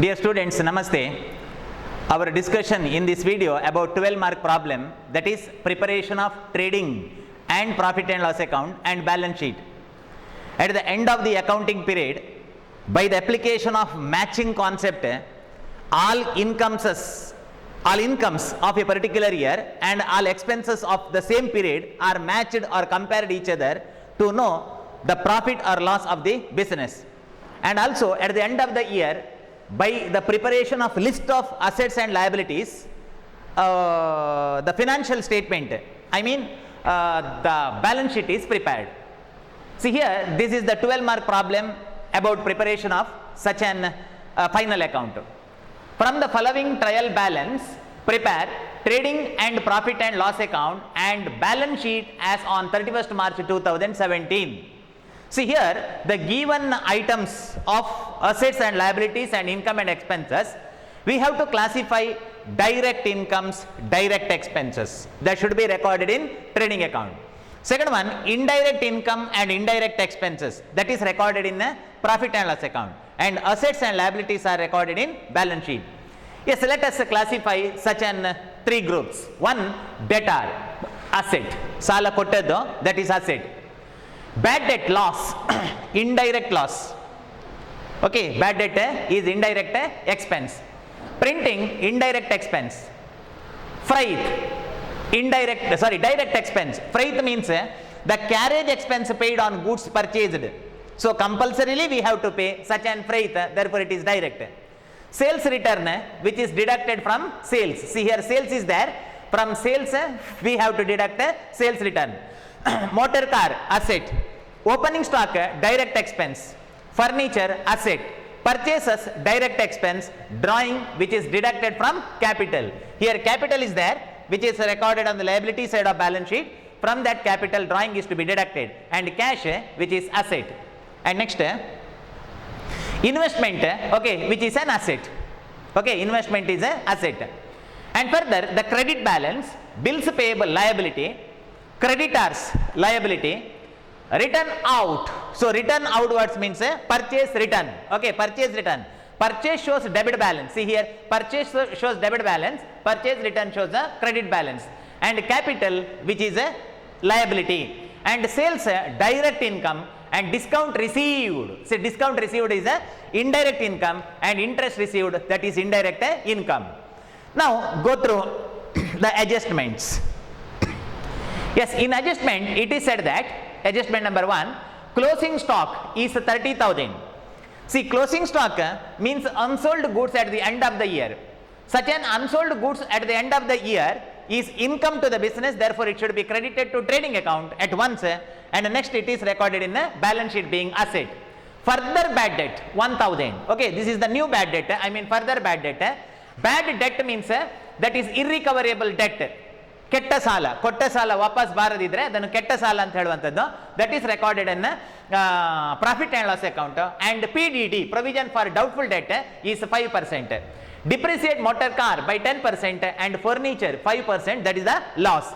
Dear students, Namaste. Our discussion in this video about 12 mark problem, that is preparation of trading and profit and loss account and balance sheet. At the end of the accounting period, by the application of matching concept, all incomes of a particular year and all expenses of the same period are matched or compared each other to know the profit or loss of the business. And also at the end of the year, by the preparation of list of assets and liabilities, the financial statement, the balance sheet is prepared. See here, this is the 12 mark problem about preparation of such an final account. From the following trial balance, prepare trading and profit and loss account and balance sheet as on 31st March 2017. See here, the given items of assets and liabilities and income and expenses, we have to classify direct incomes, direct expenses. That should be recorded in trading account. Second one, indirect income and indirect expenses. That is recorded in the profit and loss account. And assets and liabilities are recorded in balance sheet. Yes, let us classify such an three groups. One, debtor, asset. Sala kottaddu, that is asset. Bad debt, loss, indirect loss. Okay, bad debt is indirect expense. Printing, indirect expense. Freight, direct expense. Freight means the carriage expense paid on goods purchased. So compulsorily we have to pay such an freight, therefore it is direct. Sales return, which is deducted from sales. See here, sales is there. From sales we have to deduct sales return. Motor car, asset. Opening stock, direct expense. Furniture, asset. Purchases, direct expense. Drawing, which is deducted from capital. Here capital is there, which is recorded on the liability side of balance sheet. From that capital, drawing is to be deducted. And cash, which is asset. And next, investment, okay, which is an asset. Okay, investment is an asset. And further, the credit balance, bills payable, liability. Creditors, liability. Return out. So return outwards means purchase return. Okay, purchase return. Purchase shows debit balance. See here, purchase shows debit balance. Purchase return shows the credit balance. And capital, which is a liability. And sales, direct income. And discount received. See, discount received is a indirect income, and interest received, that is indirect income. Now go through the adjustments. Yes, in adjustment it is said that adjustment number 1, closing stock is 30,000. See, closing stock means unsold goods at the end of the year. Such an unsold goods at the end of the year is income to the business, therefore it should be credited to trading account at once, and next it is recorded in the balance sheet being asset. Further bad debt, 1,000. Okay, this is the new bad debt, further bad debt. Bad debt means that is irrecoverable debt. ಕೆಟ್ಟ ಸಾಲ, ಕೊಟ್ಟ ಸಾಲ ವಾಪಸ್ ಬಾರದಿದ್ರೆ ಅದನ್ನು ಕೆಟ್ಟ ಸಾಲ ಅಂತ ಹೇಳುವಂಥದ್ದು, that is recorded in profit and loss account. And PDD, provision for doubtful debt, is 5%. Depreciate motor car by 10% and furniture 5%, that is the loss.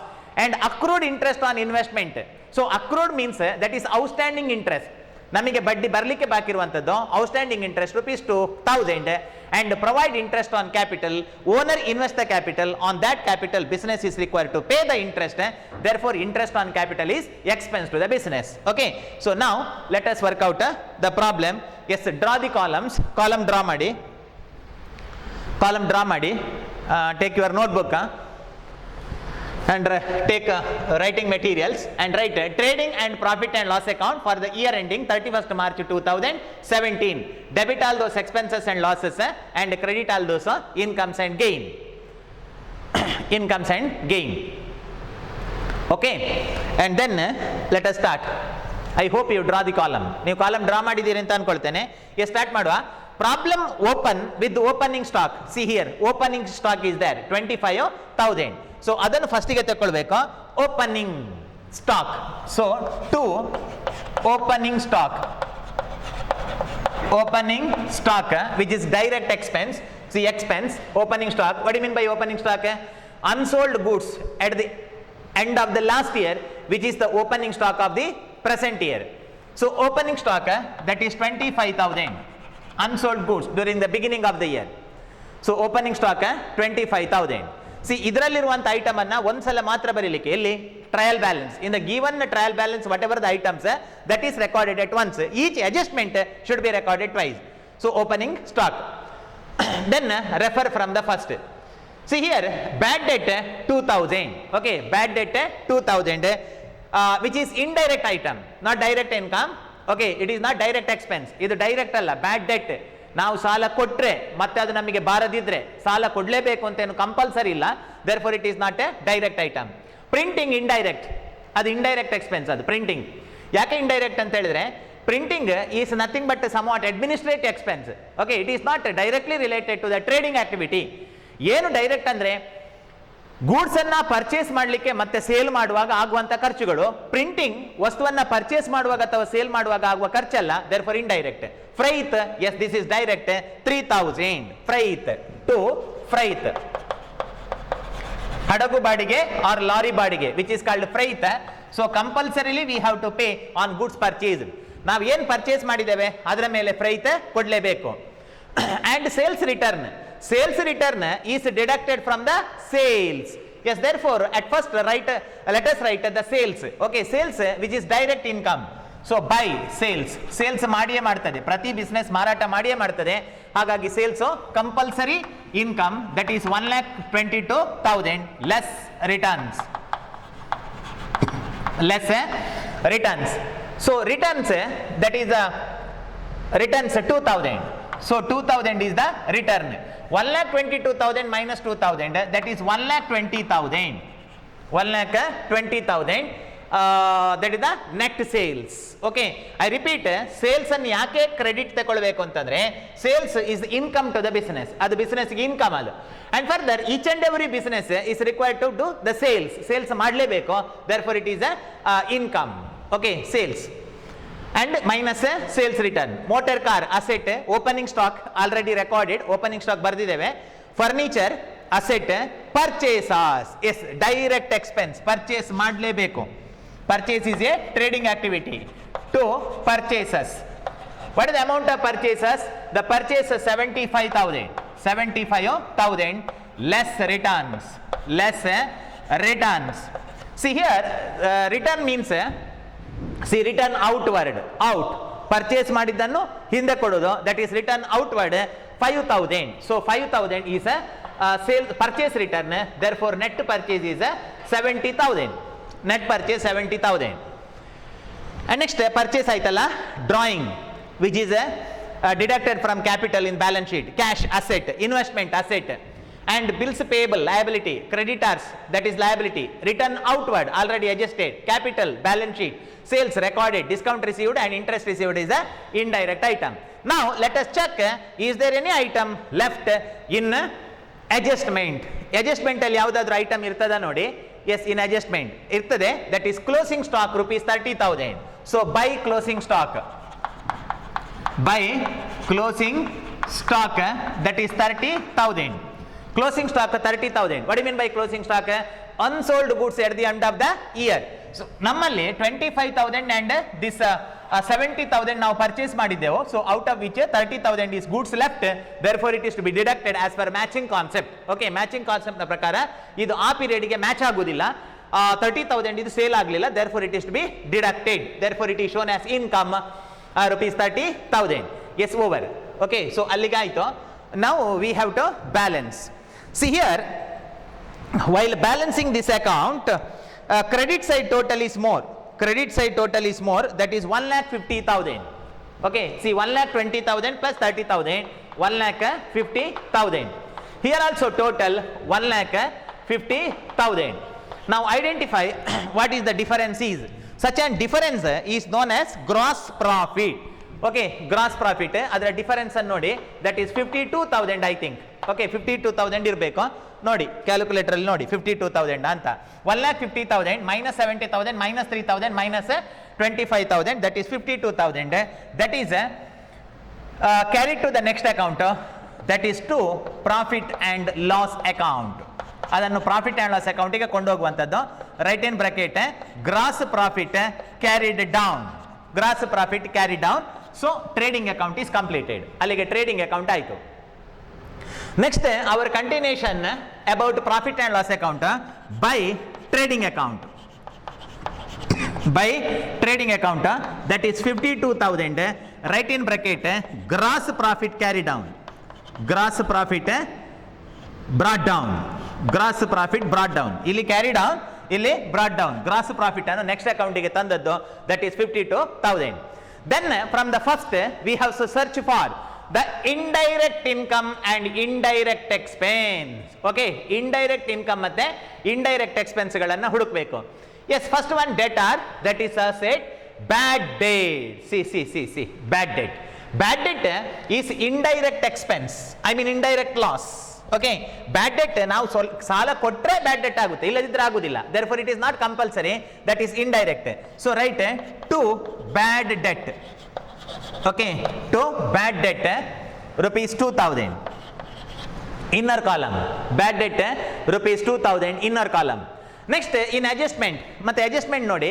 And accrued interest on investment. So accrued means that is outstanding interest. ನಮಗೆ ಬಡ್ಡಿ ಬರಲಿಕ್ಕೆ ಬಾಕಿರುವಂಥದ್ದು outstanding interest ₹2,000. and provide interest on capital. Owner invest the capital. On that capital, business is required to pay the interest. Therefore, interest on capital is expense to the business. Okay. So now let us work out the problem. Yes, draw the columns. Column draw ಮಾಡಿ. Take your notebook and take writing materials and write trading and profit and loss account for the year ending 31st March 2017. Debit all those expenses and losses and credit all those incomes and gain. Okay, and then let us start. I hope you draw the column. ನೀವು column draw ಮಾಡಿದ್ದೀರಿ ಅಂತ ಅನ್ಕೊಳ್ತೇನೆ. ಈಗ start ಮಾಡುವ. Problem open with the opening stock. See here, opening stock is there 25,000. So ಅದನ್ನು ಫಸ್ಟಿಗೆ ತಗೊಳ್ಬೇಕು. Opening stock. So to opening stock, which is direct expense. See, expense, opening stock. What do you mean by opening stock? Unsold goods at the end of the last year, which is the opening stock of the present year. So opening stock, that is 25,000. unsold goods during the beginning of the year. So opening stock 25,000. See, ಇದರಲ್ಲಿರುವಂಥ item ಅನ್ನ ಒಂದ್ಸಲ ಮಾತ್ರ ಬರೀಲಿಕ್ಕೆ, ಎಲ್ಲಿ trial balance, in the given trial balance what ever the items that is recorded at once. Each adjustment should be recorded twice. So opening stock. Then refer from the first. See here, bad debt 2,000. Okay, bad debt 2,000, which is indirect item, not direct income. Okay, it is not direct expense. ಇದು direct ಅಲ್ಲ, ಬ್ಯಾಡ್ debt. ನಾವು ಸಾಲ ಕೊಟ್ರೆ ಮತ್ತೆ ಅದು ನಮಗೆ ಬಾರದಿದ್ರೆ ಸಾಲ ಕೊಡಲೇಬೇಕು ಅಂತ ಏನು ಕಂಪಲ್ಸರಿ ಇಲ್ಲ. Therefore it is not a direct item. Printing indirect, ಅದು ಇಂಡೈರೆಕ್ಟ್ ಎಕ್ಸ್ಪೆನ್ಸ್. ಅದು ಪ್ರಿಂಟಿಂಗ್ ಯಾಕೆ ಇಂಡೈರೆಕ್ಟ್ ಅಂತ ಹೇಳಿದ್ರೆ, printing is nothing but somewhat administrative expense. Okay, it is not directly related to the trading activity. ಏನು direct ಅಂದ್ರೆ goods ಅನ್ನ purchase ಮಾಡಲಿಕ್ಕೆ ಮತ್ತೆ ಸೇಲ್ ಮಾಡುವಾಗ ಆಗುವಂತ ಖರ್ಚುಗಳು. ಪ್ರಿಂಟಿಂಗ್ ವಸ್ತುವನ್ನ ಪರ್ಚೇಸ್ ಮಾಡುವಾಗ ಅಥವಾ ಸೇಲ್ ಮಾಡುವಾಗ ಆಗುವ ಖರ್ಚಲ್ಲ. Therefore indirect. Freight, yes this is direct. 3,000 freight to freight, ಹಡಗು ಬಾಡಿಗೆ ಆರ್ ಲಾರಿ ಬಾಡಿಗೆ, which is called freight. So compulsorily we have to pay on goods purchase. ನಾವು ಏನ್ ಪರ್ಚೇಸ್ ಮಾಡಿದ್ದೇವೆ ಅದರ ಮೇಲೆ ಫ್ರೈತ್ ಕೊಡ್ಲೇಬೇಕು. And sales return, sales return is deducted from the sales. Yes, therefore at first let us write the sales. Okay, sales which is direct income. So by sales ಮಾಡಿಯೇ ಮಾಡ್ತದೆ, ಪ್ರತಿ business ಮಾರಾಟ ಮಾಡಿಯೇ ಮಾಡ್ತದೆ. ಹಾಗಾಗಿ sales compulsory income, that is 1,22,000 less returns. So returns, that is returns 2,000. So 2,000 is the return. 1,22,000 minus 2,000, that is 1,20,000. 1,20,000, that is the net sales. Okay, I repeat, sales ಅನ್ನು ಯಾಕೆ credit ತಗೊಳ್ಬೇಕು ಅಂತಂದ್ರೆ, sales is income to the business. ಅದು business income ಅದು. And further each and every business is required to do the sales ಮಾಡಲೇಬೇಕು. Therefore it is a income. Okay, sales and minus sales return. Motor car asset, opening stock already recorded, opening stock ಬರ್ದಿದ್ದೇವೆ. Furniture asset, purchases, yes, direct expense, purchase ಮಾಡಲೇಬೇಕು. Purchase is a trading activity. To purchases, what is the amount of purchases? The purchase 75,000 less returns. See here, return means return outward. Purchase ಮಾಡಿದ್ದನ್ನು ಹಿಂದೆ ಕೊಡೋದು, that is return outward. 5,000. So 5,000 is sale purchase return. Therefore net purchase is 70,000. Net purchase 70,000. And next purchase ಆಯ್ತಲ್ಲ, drawing, which is deducted from capital in balance sheet. Cash asset, investment asset. And bills payable, liability. Creditors, that is liability. Return outward, already adjusted. Capital, balance sheet. Sales recorded. Discount received and interest received is a indirect item. Now let us check, is there any item left in adjustment? Adjustment ಅಲ್ಲಿ ಯಾವುದಾದ್ರೂ item ಇರ್ತದ ನೋಡಿ. Yes, in adjustment ಇರ್ತದೆ. That is closing stock rupees 30,000. So buy closing stock. Buy closing stock, that is 30,000. Closing stock 30,000. What do you mean by closing stock? Unsold goods at the end of the year. So ನಮ್ಮಲ್ಲಿ 25,000 and this 70,000 ನಾವು purchase ಮಾಡಿದ್ದೆವು. So out of which 30,000 is goods left. Therefore it is to be deducted as per matching concept. Okay, matching concept ನ ಪ್ರಕಾರ ಇದು ಆ ಪೀರಿಯಡ್ಗೆ match ಆಗುವುದಿಲ್ಲ. 30,000 ಇದು sale ಆಗಲಿಲ್ಲ. Therefore it is to be deducted. Therefore it is shown as income rupees 30,000. Yes, over. Okay, so ಅಲ್ಲಿಗೆ ಆಯಿತು. Now we have to balance. See here, while balancing this account, credit side total is more. That is 1,50,000. Okay, see 1,20,000 plus 30,000, 1,50,000. Here also total 1,50,000. Now identify what is the difference is. Such a difference is known as gross profit. Okay, gross profit, ಅದರ difference ಅನ್ನು ನೋಡಿ. That is 52,000 I think. Okay, 52,000 ಇರಬೇಕು ನೋಡಿ, calculator ಅಲ್ಲಿ ನೋಡಿ 52,000 ಅಂತ. 1,50,000 minus 70,000 minus 3,000 minus 25,000, that is 52,000. That is carried to the next account, that is to profit and loss account. ಅದನ್ನು profit and loss ಅಕೌಂಟಿಗೆ ಕೊಂಡೋಗುವಂಥದ್ದು. Write in bracket gross profit carried down. So trading account is completed. ಅಲ್ಲಿಗೆ trading account ಆಯಿತು. Next our continuation about profit and loss account by trading account. By trading account, that is 52,000, right in bracket, gross profit carry down, gross profit brought down, gross profit brought down, ಇಲ್ಲಿ carry down, ಇಲ್ಲಿ brought down, gross profit ಅನ್ನು next account ಗೆ ತಂದದ್ದು, that is 52,000. Then from the first we have to search for the indirect income and indirect expense. Okay, indirect income ಮತ್ತೆ indirect expense ಗಳನ್ನು ಹುಡುಕಬೇಕು. Yes, first one debtor, that is asset. Bad debt, see, bad debt. Bad debt is indirect expense, I mean indirect loss. Okay, bad debt ನಾವು ಸಾಲ ಕೊಟ್ಟರೆ bad debt ಆಗುತ್ತೆ, ಇಲ್ಲದಿದ್ದರೆ ಆಗುವುದಿಲ್ಲ. Therefore it is not compulsory, that is indirect. So write to bad debt. Okay, to bad debt rupees 2,000 inner column. Bad debt rupees 2,000 inner column. Next in adjustment, ಮತ್ತು adjustment ನೋಡಿ,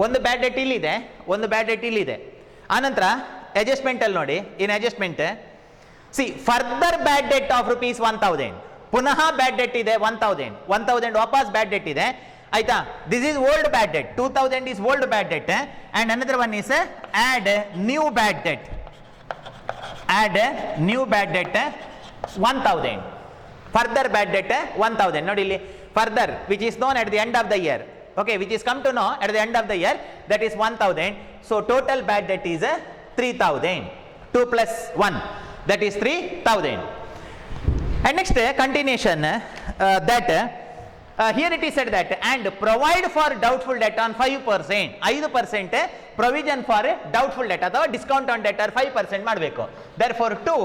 ಒಂದು ಬ್ಯಾಡ್ debt ಇಲ್ಲಿದೆ, ಒಂದು ಬ್ಯಾಡ್ debt ಇಲ್ಲಿದೆ. ಆನಂತರ ಅಡ್ಜಸ್ಟ್ಮೆಂಟಲ್ಲಿ ನೋಡಿ, in adjustment see further bad debt of rupees 1,000, ಪುನಃ ಬ್ಯಾಡ್ ಡೆಟ್ ಇದೆ 1,000 ವಾಪಸ್ ಬ್ಯಾಡ್ ಡೆಟ್ ಇದೆ, ಆಯ್ತಾ. This is old bad debt, 2,000 is old bad debt and another one is add new bad debt, add new bad debt 1,000, further bad debt 1,000. ನೋಡಿ ಇಲ್ಲಿ further, which is known at the end of the year, okay, which is come to know at the end of the year, that is 1,000. So total bad debt is 3,000. 2 plus 1, that is 3,000. And next continuation, that here it is said that and provide for doubtful debt on 5%, 5% provision for doubtful debt ಅಥವಾ discount on debtor 5% ಮಾಡಬೇಕು. Therefore to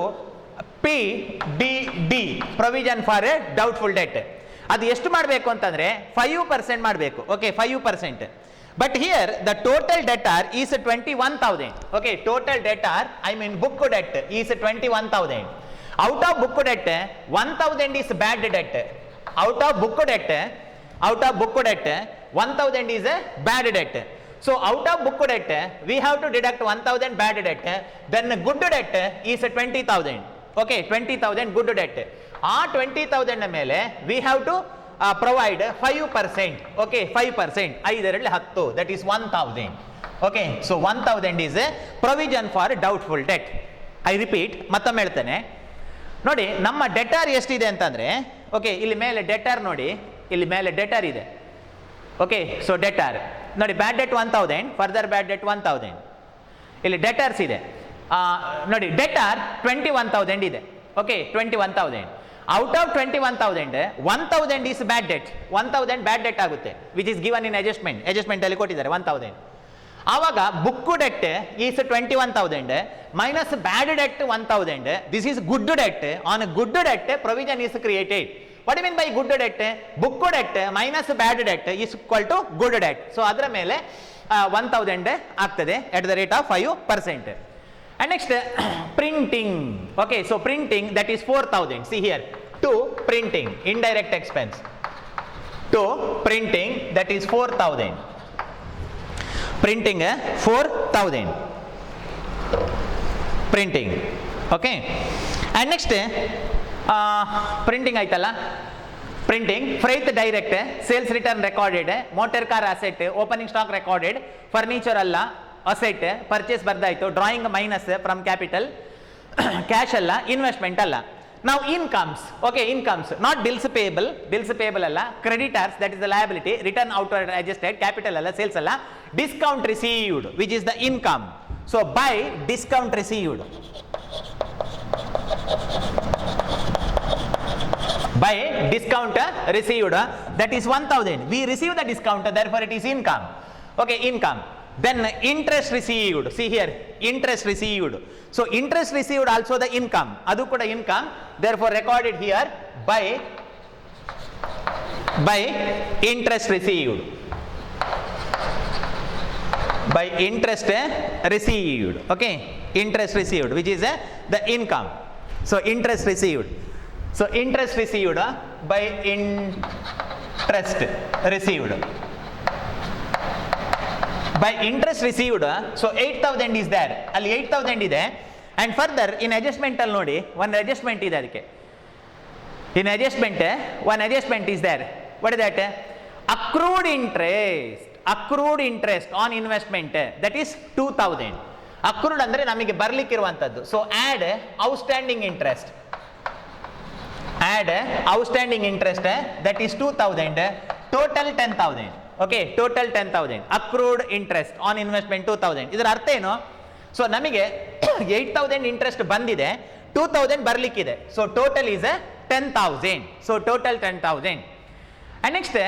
PDD, provision for doubtful debt, ಅದು ಎಷ್ಟು ಮಾಡಬೇಕು ಅಂತಂದರೆ 5% ಮಾಡಬೇಕು. Okay, 5%. But here the total debtor is 21,000. Okay, total debtor I mean book debt is 21,000. Out of book debt 1,000 is bad debt. Out of book debt 1,000 is a bad debt. So out of book debt we have to deduct 1,000 bad debt, then good debt is 20,000. Okay, 20,000 good debt. ಆ 20,000 ಮೇಲೆ we have to provide 5%. Okay, 5%, 5 10, that is 1,000. Okay, so 1,000 is A provision for doubtful debt. I repeat, ಮತ್ತೊಮ್ಮೆ ಹೇಳ್ತೇನೆ ನೋಡಿ. ನಮ್ಮ debtor ಎಷ್ಟಿದೆ ಅಂತಂದರೆ, okay, ಇಲ್ಲಿ ಮೇಲೆ ಡೆಟಾರ್ ನೋಡಿ, ಇಲ್ಲಿ ಮೇಲೆ ಡೆಟಾರ್ ಇದೆ. ಓಕೆ, ಸೊ ಡೆಟಾರ್ ನೋಡಿ, bad debt 1,000, further bad debt 1,000. ಇಲ್ಲಿ ಡೆಟಾರ್ಸ್ ಇದೆ ನೋಡಿ, ಡೆಟಾರ್ 21,000 ಇದೆ. Okay, 21,000. Out of 21,000 1,000 is bad debt, 1,000 bad debt ಆಗುತ್ತೆ, ವಿಚ್ ಇಸ್ ಗಿವನ್ ಇನ್ ಅಡ್ಜಸ್ಟ್ಮೆಂಟಲ್ಲಿ ಕೊಟ್ಟಿದ್ದಾರೆ 1,000. ಆವಾಗ book debt is 21,000 minus bad debt 1,000. This is good debt. On good debt provision is created. What you mean by good debt? Book debt minus bad debt is equal to good debt. So ಅದರ ಮೇಲೆ 1,000 ಆಗ್ತದೆ at the rate of 5%. And next printing. Okay, so printing, that is 4,000. See here, to printing, indirect expense, to printing, that is 4,000. Printing 4,000 printing. Okay, and next printing aitala, printing, freight direct, sales return recorded, motor car asset, opening stock recorded, furniture alla asset, purchase ಬರ್ದಾಯಿತು, drawing minus from capital, cash ಅಲ್ಲ, investment ಅಲ್ಲ. ನಾವು incomes, okay, incomes, not bills payable, bills payable ಅಲ್ಲ, creditors, that is the liability, return outward adjusted, capital ಅಲ್ಲ, sales ಅಲ್ಲ, discount received which is the income. So by discount received, by discount received, that is 1,000. We receive the discount, therefore it is income. Okay, income. Then interest received, see here, interest received. So interest received also the income, adu kuda income, therefore recorded here by interest received, by interest received. Okay, interest received, which is the income. So interest received, so interest received by interest received. by interest received, so 8000 is there, ಅಲ್ಲಿ 8000 ಇದೆ. and further in adjustment ಅಲ್ಲಿ ನೋಡಿ one adjustment ಇದೆ ಅದಕ್ಕೆ. in adjustment one adjustment is there. what is that? accrued interest on investment, that is 2000. accrued ಅಂದ್ರೆ ನಮಗೆ ಬರ್ಲಿಕ್ಕಿರುವಂತದ್ದು. so add outstanding interest, that is 2000, total 10000. okay, total 10000, accrued interest on investment 2000. ಇದರ ಅರ್ಥ ಏನು? So ನಮಗೆ 8000 interest ಬಂದಿದೆ, 2000 ಬರ್ಲಿಕ್ಕಿದೆ, so total is 10000. So total 10000. And next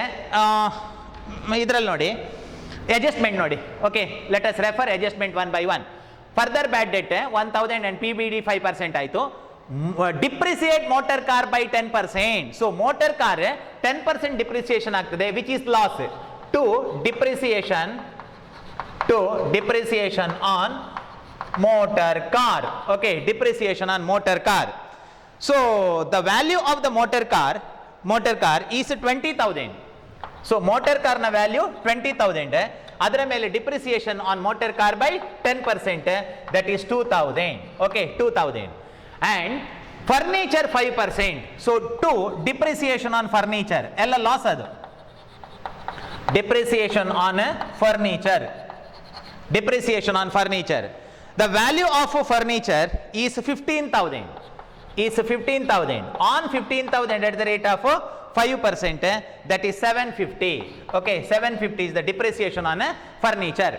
ಇದರಲ್ಲಿ ನೋಡಿ ಅಡ್ಜಸ್ಟ್ಮೆಂಟ್ ನೋಡಿ. Okay, let us refer adjustment one by one. Further bad debt 1000 and PBD 5% ಆಯಿತು. Depreciate motor car by 10%. So motor car 10% depreciation ಆಗ್ತದೆ, which is loss to depreciation on motor car. okay, depreciation on motor car. so the value of the motor car is 20000. so motor car na value 20000, adra mele depreciation on motor car by 10%, that is 2000. okay, 2000. and furniture 5%. so 2 depreciation on furniture, ella loss adu. depreciation on furniture. The value of furniture is 15,000. On 15,000 at the rate of 5%, that is 750. okay, 750 is the depreciation on furniture.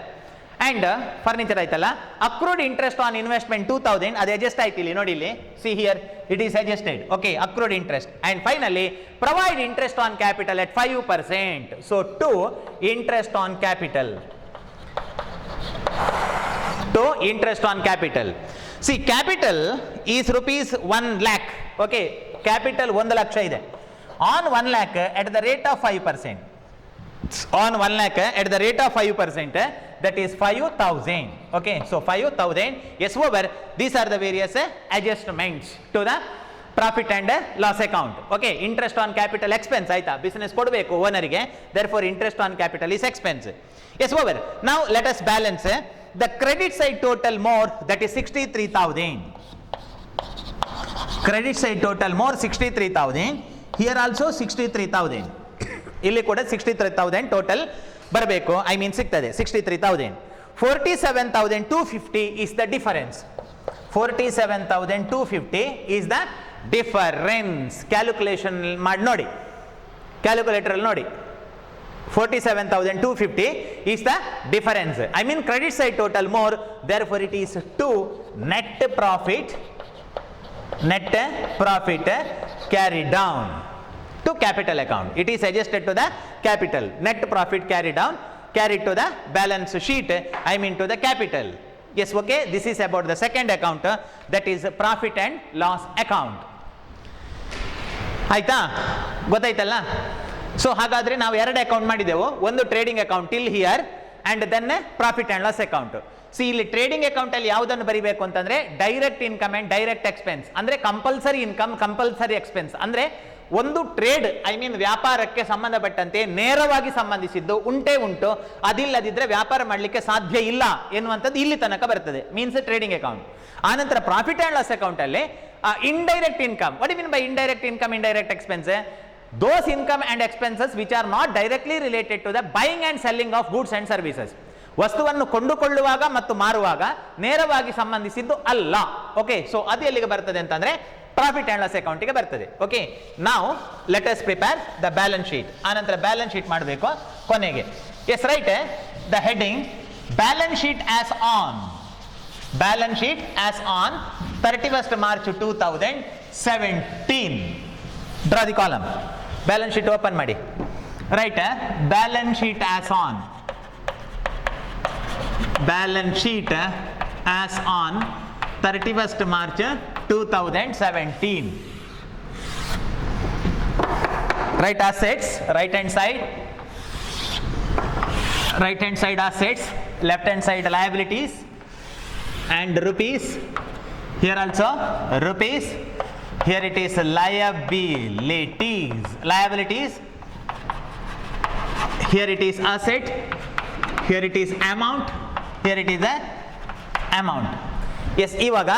and furniture aitala, accrued interest on investment 2000, adu adjust aiti illi nodi illi, see here it is adjusted. okay, accrued interest. and finally provide interest on capital at 5%. so 2 interest on capital. interest on capital. see, capital is rupees 1 lakh. okay, capital 1 laksha ide. on 1 lakh at the rate of 5%, on 1 lakh at the rate of 5%, that is 5000. okay, so 5000. yes, over these are the various adjustments to the profit and loss account. okay, interest on capital expense aita, business kodbeku owner ge, therefore interest on capital is expense. yes, over. now let us balance the credit side total more, that is 63000. credit side total more 63000, here also 63000, ಇಲ್ಲಿ ಕೂಡ 63000 total ಬರಬೇಕು, I mean ಸಿಗ್ತದೆ 63000. 47250 is the difference. 47250 is the difference. calculation ಮಾಡಿ ನೋಡಿ, calculator ಅಲ್ಲಿ ನೋಡಿ. 47250 is the difference. I mean credit side total more, therefore it is to net profit carried down to capital account. it is adjusted to the capital. net profit carried to the balance sheet, I mean to the capital. yes, okay, this is about the second account, that is profit and loss account. ಆಯ್ತಾ, ಗೊತ್ತಾಯ್ತಲ್ಲ? So ಹಾಗಾದ್ರೆ ನಾವು 2 account ಮಾಡಿದೆವು, ಒಂದು trading account till here and then profit and loss account. See ಇಲ್ಲಿ trading account ಅಲ್ಲಿ ಯಾವುದನ್ನು ಬರಿಬೇಕು ಅಂತಂದ್ರೆ direct income and direct expense, ಅಂದ್ರೆ ಕಂಪಲ್ಸರಿ ಇನ್ಕಮ್ ಕಂಪಲ್ಸರಿ ಎಕ್ಸ್ಪೆನ್ಸ್, ಅಂದ್ರೆ ಒಂದು ಟ್ರೇಡ್ ಐ ಮೀನ್ ವ್ಯಾಪಾರಕ್ಕೆ ಸಂಬಂಧಪಟ್ಟಂತೆ ನೇರವಾಗಿ ಸಂಬಂಧಿಸಿದ್ದು ಉಂಟೇ ಉಂಟು, ಅದಿಲ್ಲದಿದ್ರೆ ವ್ಯಾಪಾರ ಮಾಡಲಿಕ್ಕೆ ಸಾಧ್ಯ ಇಲ್ಲ ಎನ್ನುವಂಥದ್ದು ಇಲ್ಲಿ ತನಕ ಬರ್ತದೆ, ಮೀನ್ಸ್ ಟ್ರೇಡಿಂಗ್ ಅಕೌಂಟ್. ಆನಂತರ ಪ್ರಾಫಿಟ್ ಅಂಡ್ ಲಾಸ್ ಅಕೌಂಟ್ ಅಲ್ಲಿ indirect income. what do you mean by indirect income, indirect expense? those income and expenses which are not directly related to the buying and selling of goods and services. ವಸ್ತುವನ್ನು ಕೊಂಡುಕೊಳ್ಳುವಾಗ ಮತ್ತು ಮಾರುವಾಗ ನೇರವಾಗಿ ಸಂಬಂಧಿಸಿದ್ದು ಅಲ್ಲ. Okay, so ಅದು ಎಲ್ಲಿಗೆ ಬರ್ತದೆ ಅಂತಂದ್ರೆ ಪ್ರಾಫಿಟ್ ಅಂಡ್ ಲಾಸ್ ಅಕೌಂಟಿಗೆ ಬರ್ತದೆ. ಓಕೆ, ನಾವು let us prepare the balance sheet. ಆನಂತರ ಬ್ಯಾಲೆನ್ಸ್ ಶೀಟ್ ಮಾಡಬೇಕು ಕೊನೆಗೆ. Yes right, the heading balance sheet as on, balance sheet as on 31st March 2017. Draw the column. Balance sheet open ಮಾಡಿ. Right, balance sheet as on, balance sheet as on 31st March 2017. Right assets, right hand side assets, left hand side liabilities and rupees. Here also rupees, here it is liabilities, here it is asset, here it is amount, here it is a amount. Yes, ಇವಾಗ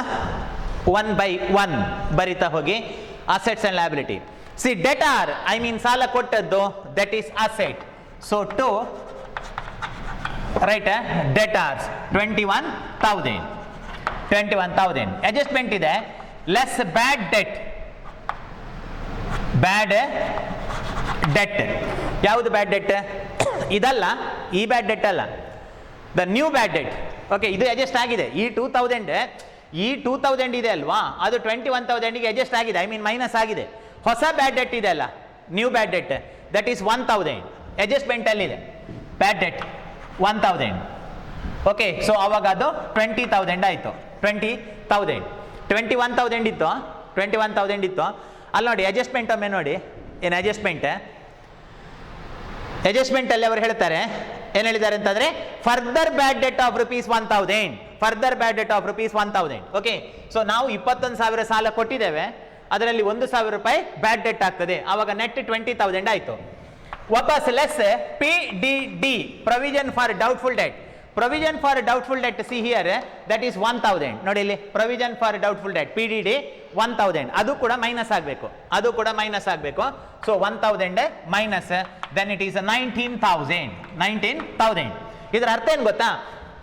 1 by 1 ಬರಿತಾ ಹೋಗಿ assets and liability. See, debtor, I mean ಸಾಲ ಕೊಟ್ಟದ್ದು, that is asset. So to write debtors 21,000. Adjustment ಇದೆ less bad debt. ಬ್ಯಾಡ್ debt. ಯಾವುದು ಬ್ಯಾಡ್ debt? ಇದಲ್ಲ, ಈ ಬ್ಯಾಡ್ debt ಅಲ್ಲ, the new bad debt. Okay, ಇದು ಅಡ್ಜಸ್ಟ್ ಆಗಿದೆ. ಈ 2000 ಇದೆ ಅಲ್ವಾ, ಅದು 21,000ಗೆ ಅಡ್ಜಸ್ಟ್ ಆಗಿದೆ, ಐ ಮೀನ್ ಮೈನಸ್ ಆಗಿದೆ. ಹೊಸ ಬ್ಯಾಡ್ ಡೆಟ್ ಇದೆ ಅಲ್ಲ, new bad debt, that is 1,000 adjustment ಅಲ್ಲಿದೆ. ಬ್ಯಾಡ್ ಡೆಟ್ 1,000. ಓಕೆ, ಸೊ ಅವಾಗ ಅದು 20,000 ಆಯಿತು. 20,000 21,000 ಇತ್ತು, 21,000 ಇತ್ತು. ಅಲ್ಲಿ ನೋಡಿ ಅಡ್ಜಸ್ಟ್ಮೆಂಟ್ ಒಮ್ಮೆ ನೋಡಿ. ಏನು ಅಡ್ಜಸ್ಟ್ಮೆಂಟ್ ಅಲ್ಲಿ ಅವರು ಹೇಳ್ತಾರೆ, ಏನು ಹೇಳಿದ್ದಾರೆ ಅಂತಂದ್ರೆ further bad debt of ₹1,000, further bad debt of ₹1,000. Okay, so ನಾವು 21,000 ಸಾಲ ಕೊಟ್ಟಿದ್ದೇವೆ, ಅದರಲ್ಲಿ ₹1,000 ಬ್ಯಾಡ್ ಡೆಟ್ ಆಗ್ತದೆ, ಆವಾಗ ನೆಟ್ 20,000 ಆಯಿತು. ವಾಪಸ್ less PDD, provision for doubtful debt. Provision for doubtful debt, see here, that is 1,000. ನೋಡಿ ಇಲ್ಲಿ provision for doubtful debt PDD 1,000, ಅದು ಕೂಡ ಮೈನಸ್ ಆಗಬೇಕು, so 1,000 minus, then it is 19,000. ಇದರ ಅರ್ಥ ಏನು ಗೊತ್ತಾ?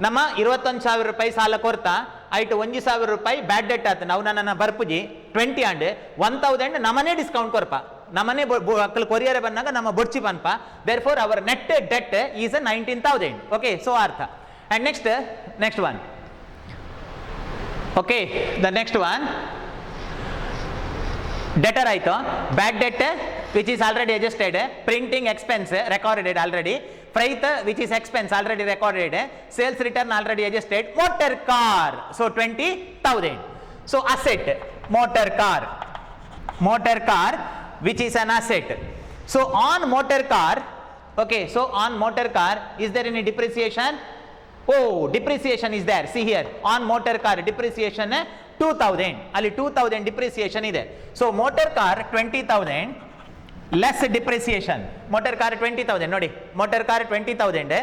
ನಮ್ಮ ₹21,000 ಸಾಲ ಕೊರ್ತಾ ಐಟು ₹1,000 ಬ್ಯಾಡ್ ಡೆಟ್ ಆತ, ನಾವು ನನ್ನ ಬರ್ಪುಜಿ 20 ಅಂಡ್ 1,000 ನಮ್ಮನೆ ಡಿಸ್ಕೌಂಟ್ ಕೊರ್ಪ, ನಮ್ಮನೆ ಅಕ್ಕಲು ಕೊರಿಯರ್ ಬಂದಾಗ ನಮ್ಮ ಬೊಡ್ಚಿ ಪನ್ಪ. There for our net debt is 19,000. Okay, so ಅರ್ಥ. And next one. Okay, the next one debtor ಆಯಿತು. Bad debt which is already adjusted. Printing expense recorded already. Freight which is expense already recorded. Sales return already adjusted. Motor car, so 20,000. So asset motor car which is an asset. So on motor car, okay, so on motor car, is there any depreciation? Oh, depreciation is there. See here, on motor car depreciation 2,000, ali 2,000 depreciation ide. So motor car 20,000 less depreciation. Motor car 20,000 ನೋಡಿ, motor car 20,000,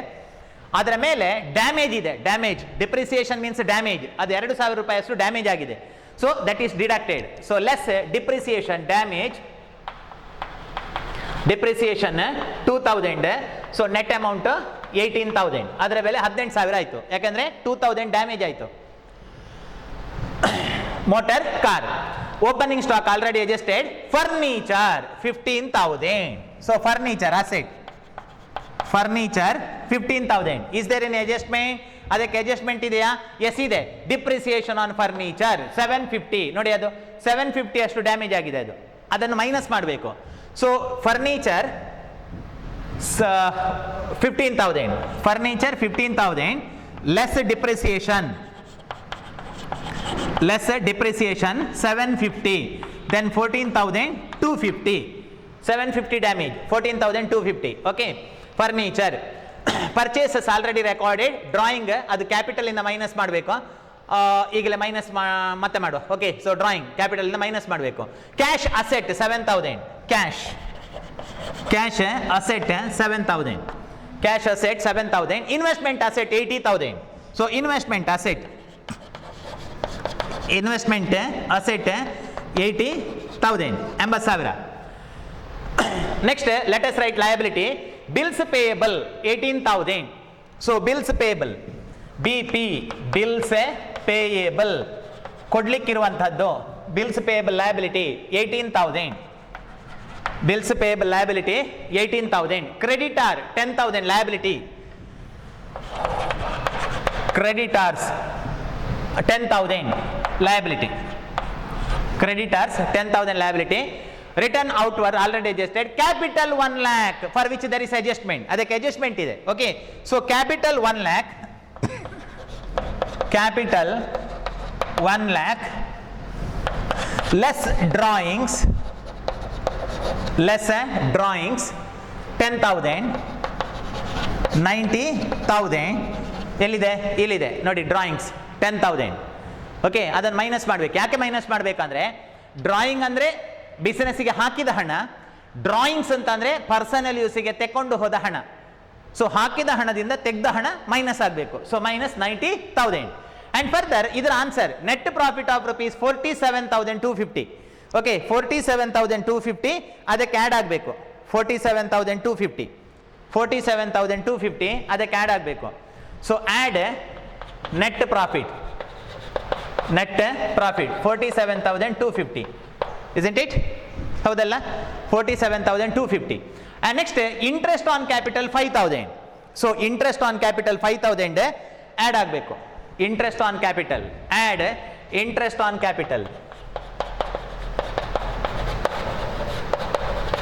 ಅದರ ಮೇಲೆ damage ಇದೆ. Damage, depreciation means damage, ಅದು ₹2,000 ಅಷ್ಟು damage ಆಗಿದೆ. So that is deducted. So less depreciation, damage, depreciation 2,000. So net amount 18,000, ಅದರ ಬೆಲೆ 18,000 ಆಯಿತು, ಯಾಕಂದರೆ 2,000 ಡ್ಯಾಮೇಜ್ ಆಯಿತು. Motor car opening stock already adjusted. Furniture 15,000. So furniture asset, furniture 15,000. Is there any adjustment? ಅದಕ್ಕೆ adjustment ಇದೆಯಾ? ಎಸ್ ಇದೆ. Depreciation on furniture 750. ನೋಡಿ, ಅದು 750 ಅಷ್ಟು ಡ್ಯಾಮೇಜ್ ಆಗಿದೆ, ಅದನ್ನು ಮೈನಸ್ ಮಾಡಬೇಕು. So furniture 15,000, furniture 15,000 less depreciation 750, then 14,250. 750 damage, 14,250. Okay, furniture. Purchases already recorded. Drawing ಅದು ಕ್ಯಾಪಿಟಲ್ ಇಂದ ಮೈನಸ್ ಮಾಡಬೇಕು, ಈಗಲೇ ಮೈನಸ್ ಮತ್ತೆ ಮಾಡುವ. ಓಕೆ, ಸೊ ಡ್ರಾಯಿಂಗ್ ಕ್ಯಾಪಿಟಲ್ ಇಂದ ಮೈನಸ್ ಮಾಡಬೇಕು. Cash asset 7,000, cash asset 7,000, cash asset 7,000. Investment asset 80,000. So investment asset 80,000, 80,000. Next, let us write liability. Bills payable 18,000. So bills payable, BP, bills payable, ಕೊಡ್ಲಿಕ್ಕಿರುವಂಥದ್ದು bills payable liability 18,000. Bills payable liability 18,000. Creditor 10,000 liability. Creditors 10,000 liability. Creditors 10,000 liability. Return outward already adjusted. Capital 1 lakh for which there is adjustment. ಅದಕ್ಕೆ adjustment ಇದೆ. Okay, so capital 1 lakh, capital 1 lakh less drawings 10,000, 90,000. ಎಲ್ಲಿದೆ? ಇಲ್ಲಿದೆ ನೋಡಿ, drawings 10,000. Okay, ಅದನ್ನು minus ಮಾಡಬೇಕು. ಯಾಕೆ minus ಮಾಡಬೇಕಂದ್ರೆ, drawing ಅಂದರೆ ಬಿಸಿನೆಸ್ಸಿಗೆ ಹಾಕಿದ ಹಣ, ಡ್ರಾಯಿಂಗ್ಸ್ ಅಂತಂದರೆ ಪರ್ಸನಲ್ ಯೂಸಿಗೆ ತೆಕ್ಕೊಂಡು ಹೋದ ಹಣ. ಸೊ ಹಾಕಿದ ಹಣದಿಂದ ತೆಗೆದ ಹಣ ಮೈನಸ್ ಆಗಬೇಕು. So minus 90,000. ಆ್ಯಂಡ್ ಫರ್ದರ್ ಇದರ answer net profit of rupees 47,250. Okay, 47,250 ಅದಕ್ಕೆ ಆ್ಯಡ್ ಆಗಬೇಕು. 47,250 ಅದಕ್ಕೆ ಆ್ಯಡ್ ಆಗಬೇಕು. So add net profit 47,250. isn't it? ಹೌದಲ್ಲ, 47,250. And next interest on capital 5,000. So interest on capital 5,000 add ಆಗಬೇಕು. Interest on capital add interest on capital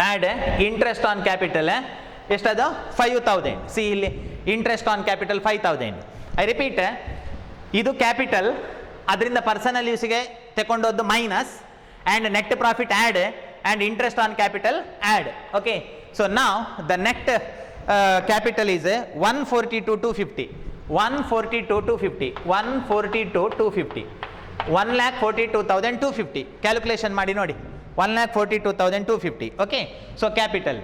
add interest on capital ಎಷ್ಟದು 5,000. See ಇಲ್ಲಿ interest on capital 5,000. I repeat, ಇದು capital, ಅದರಿಂದ personal ಯೂಸಿಗೆ ತಗೊಂಡೋದ್ದು minus, and net profit add and interest on capital add. Okay, so ನಾವ್ the net capital is 142,250. 142,250. 142,250. Calculation ಮಾಡಿ ನೋಡಿ. 142,250. Okay, so capital.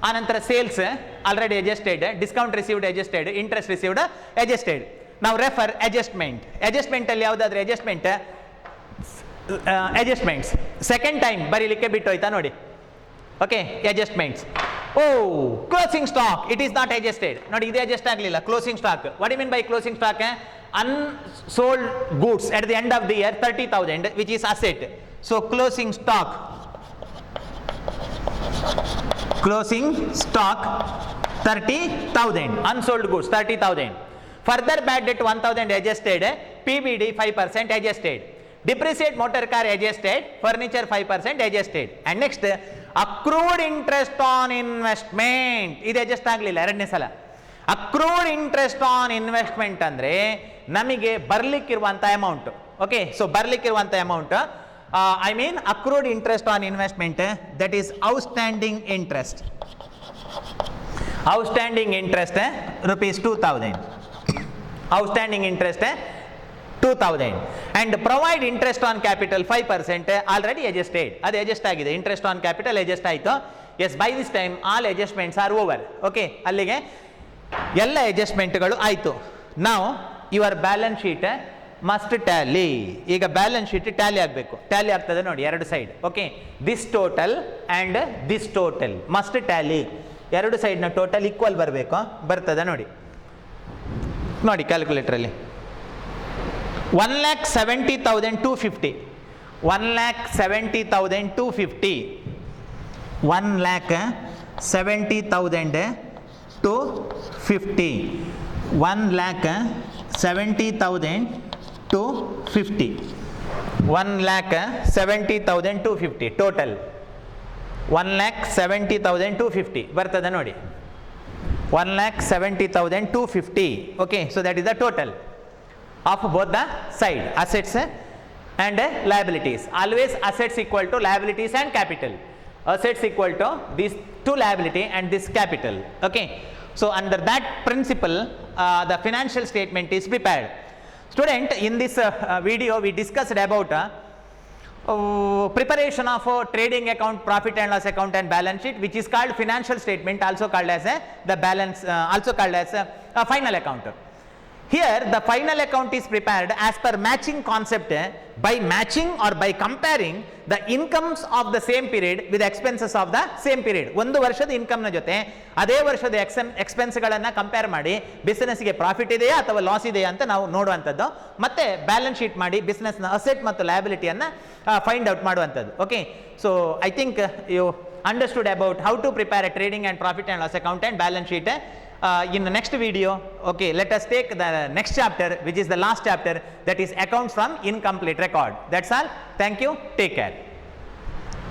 ಆನಂತರ sales already adjusted, discount received adjusted, interest received adjusted. ನಾವು refer adjustment. ಅಡ್ಜಸ್ಟ್ಮೆಂಟಲ್ಲಿ ಯಾವುದಾದ್ರೆ adjustments second time ಬರೀಲಿಕ್ಕೆ ಬಿಟ್ಟು ಹೋಯ್ತಾ ನೋಡಿ. Okay, adjustments. Oh, closing stock it is not adjusted. ನೋಡಿ, ಇದು ಅಡ್ಜಸ್ಟ್ ಆಗಲಿಲ್ಲ. Closing stock, what you mean by closing stock? Unsold goods at the end of the year 30,000 which is asset. So closing stock 30,000. Unsold goods 30,000. Further bad debt 1,000 adjusted. PBD 5% adjusted. Depreciate motor car adjusted. Furniture 5% adjusted. And next accrued interest on investment. ಇದು adjust ಆಗಲಿಲ್ಲ ಎರಡನೇ ಸಲ. accrued interest on investment ಅಂದರೆ ನಮಗೆ ಬರ್ಲಿಕ್ಕಿರುವಂಥ amount. Okay, so ಬರ್ಲಿಕ್ಕಿರುವಂಥ amount I mean accrued interest on investment, that is outstanding interest. Outstanding interest rupees 2,000. Outstanding interest 2,000. And provide interest on capital 5% already adjusted. ಅದು adjust ಆಗಿದೆ. interest on capital adjust ಆಯಿತು. Yes, by this time all adjustments are over. Okay, ಅಲ್ಲಿಗೆ ಎಲ್ಲ ಅಡ್ಜಸ್ಟ್ಮೆಂಟ್ಗಳು ಆಯಿತು. ನಾವು your balance sheet must Tally. ಈಗ balance sheet Tally ಆಗಬೇಕು. Tally ಆಗ್ತದೆ ನೋಡಿ ಎರಡು side. Okay, this total and this total must Tally. ಎರಡು ಸೈಡ್ನ ಟೋಟಲ್ ಈಕ್ವಲ್ ಬರಬೇಕು. ಬರ್ತದೆ ನೋಡಿ. ನೋಡಿ ಕ್ಯಾಲ್ಕುಲೇಟ್ರಲ್ಲಿ 1,70,250. 1,70,250. 1,70,250. 1,70,250. 1,70,250 ಟೋಟಲ್. 1,70,250 ಬರ್ತದೆ ನೋಡಿ. 1,70,250. Okay, so that is the total of both the side, assets and liabilities. Always assets equal to liabilities and capital. Assets equal to these two liability and this capital. Okay, so under that principle the financial statement is prepared. Student, in this video we discussed about preparation of trading account, profit and loss account and balance sheet, which is called financial statement, also called as the balance, also called as a final account. Here the final account is prepared as per matching concept, by matching or by comparing the incomes of the same period with expenses of the same period. ಒಂದು ವರ್ಷದ income ನ ಜೊತೆ ಅದೇ ವರ್ಷದ expense ಗಳನ್ನ compare ಮಾಡಿ business ಗೆ profit ಇದೆಯಾ ಅಥವಾ ಲಾಸ್ ಇದೆಯಾ ಅಂತ ನಾವು ನೋಡುವಂತದ್ದು. ಮತ್ತೆ ಬ್ಯಾಲೆನ್ಸ್ ಶೀಟ್ ಮಾಡಿ ಬಿಸಿನೆಸ್ ನ ಅಸೆಟ್ ಮತ್ತು ಲಯಬಿಲಿಟಿಯನ್ನ ಫೈಂಡ್ ಔಟ್ ಮಾಡುವಂತದ್ದು. Okay, so I think you understood about how to prepare a trading and profit and loss account and balance sheet. In the next video, okay, let us take the next chapter, which is the last chapter, that is accounts from incomplete record. That's all. Thank you. Take care.